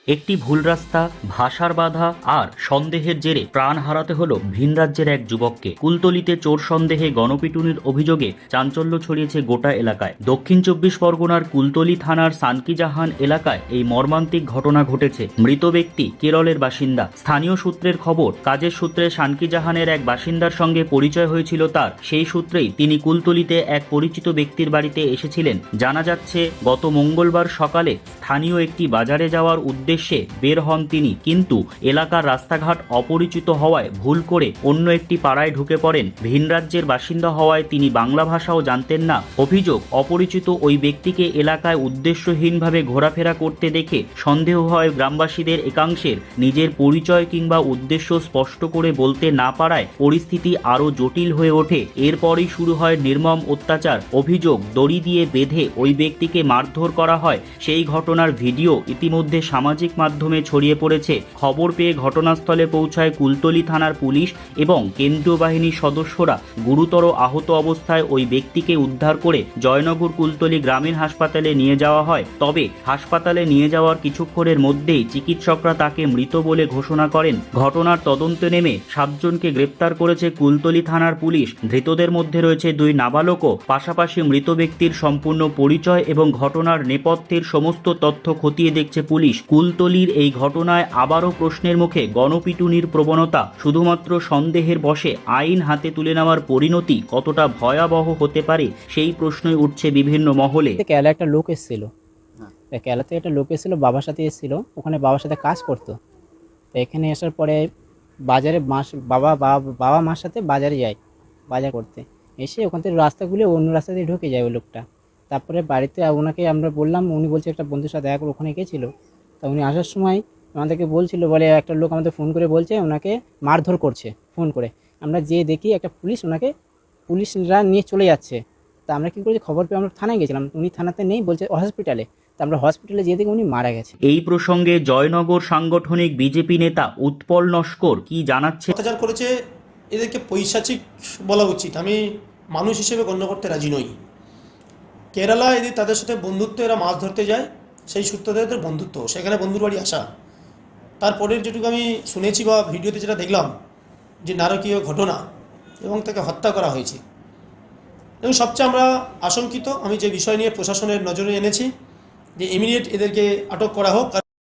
একটি ভুল রাস্তা, ভাষার বাধা আর সন্দেহের জেরে প্রাণ হারাতে হলো ভিন রাজ্যের এক যুবককে। কুলতলিতে চোর সন্দেহে গণপিটুনির অভিযোগে চাঞ্চল্য ছড়িয়েছে গোটা এলাকায়। দক্ষিণ 24 পরগনার কুলতলি থানার সানকিজাহান এলাকায় এই মর্মান্তিক ঘটনা ঘটেছে। মৃত ব্যক্তি কেরলের বাসিন্দা। স্থানীয় সূত্রের খবর, কাজের সূত্রে সানকিজাহানের এক বাসিন্দার সঙ্গে পরিচয় হয়েছিল তার। সেই সূত্রেই তিনি কুলতলিতে এক পরিচিত ব্যক্তির বাড়িতে এসেছিলেন। জানা যাচ্ছে, গত মঙ্গলবার সকালে স্থানীয় একটি বাজারে যাওয়ার উদ্দেশ্যে বের হন তিনি, কিন্তু এলাকার রাস্তাঘাট অপরিচিত হওয়ায় ভুল করে অন্য একটি পাড়ায় ঢুকে পড়েন। ভিন রাজ্যের বাসিন্দা হওয়ায় তিনি বাংলা ভাষাও জানতেন না। অভিযোগ, অপরিচিত ওই ব্যক্তিকে এলাকায় উদ্দেশ্যহীনভাবে ঘোরাফেরা করতে দেখে সন্দেহ হয় গ্রামবাসীদের একাংশের। নিজের পরিচয় কিংবা উদ্দেশ্য স্পষ্ট করে বলতে না পারায় পরিস্থিতি আরও জটিল হয়ে ওঠে। এরপরই শুরু হয় নির্মম অত্যাচার। অভিযোগ, দড়ি দিয়ে বেঁধে ওই ব্যক্তিকে মারধর করা হয়। সেই ঘটনার ভিডিও ইতিমধ্যে সামাজিক মাধ্যমে ছড়িয়ে পড়েছে। খবর পেয়ে ঘটনাস্থলে পৌঁছায় কুলতলি থানার পুলিশ এবং কেন্দ্রীয় বাহিনীর সদস্যরা। গুরুতর আহত অবস্থায় ওই ব্যক্তিকে উদ্ধার করে জয়নগর কুলতলি গ্রামীণ হাসপাতালে নিয়ে যাওয়া হয়। তবে হাসপাতালে নিয়ে যাওয়ার কিছুক্ষণের মধ্যেই চিকিৎসকরা তাকে মৃত বলে ঘোষণা করেন। ঘটনার তদন্তে নেমে 7 জনকে গ্রেপ্তার করেছে কুলতলি থানার পুলিশ। ধৃতদের মধ্যে রয়েছে 2 নাবালকও। পাশাপাশি মৃত ব্যক্তির সম্পূর্ণ পরিচয় এবং ঘটনার নেপথ্যের সমস্ত তথ্য খতিয়ে দেখছে পুলিশ। কুলতলির এই ঘটনায় আবারও প্রশ্নের মুখে গণপিটুনির প্রবণতা। শুধুমাত্র সন্দেহের বশে আইন হাতে তুলে নেওয়ার পরিণতি কতটা ভয়াবহ হতে পারে, সেই প্রশ্নই উঠছে বিভিন্ন মহলে। কেরালা একটা লোক এসেছিল, কেরালা থেকে একটা লোক এসেছিল, বাবার সাথে এসেছিল, ওখানে বাবার সাথে কাজ করতো। তো এখানে আসার পরে বাজারে বাবা মার সাথে বাজারে যায় বাজার করতে। এসে ওখান থেকে রাস্তাগুলো অন্য রাস্তা দিয়ে ঢুকে যায় ওই লোকটা। তারপরে বাড়িতে ওনাকে আমরা বললাম, উনি বলছে একটা বন্ধুর সাথে দেখা করে ওখানে গেছিলো। তা উনি আসার সময় আমাদেরকে বলছিল, বলে একটা লোক আমাদের ফোন করে বলছে ওনাকে মারধর করছে ফোন করে। আমরা যেয়ে দেখি একটা পুলিশরা নিয়ে চলে যাচ্ছে। তা আমরা কী করেছি, খবর পেয়ে আমরা থানায় গেছিলাম। উনি থানাতে নেই, বলছে হসপিটালে। তা আমরা হসপিটালে যেয়ে দেখি উনি মারা গেছে। এই প্রসঙ্গে জয়নগর সাংগঠনিক বিজেপি নেতা উৎপল নস্কর কি জানাচ্ছে। অত্যাচার করেছে, এদেরকে পৈশাচিক বলা উচিত। আমি মানুষ হিসেবে গণ্য করতে রাজি নই। কেরালা তাদের সাথে বন্ধুত্ব, এরা মাছ ধরতে যায়, সেই সূত্রে এদের বন্ধুত্ব, সেখানে বন্ধুর বাড়ি আসা। তারপরের যেটুকু আমি শুনেছি বা ভিডিওতে যেটা দেখলাম, যে নারকীয় ঘটনা এবং তাকে হত্যা করা হয়েছে। এবং সবচেয়ে আমরা আশঙ্কিত, আমি যে বিষয় নিয়ে প্রশাসনের নজরে এনেছি, যে ইমিডিয়েট এদেরকে আটক করা হোক।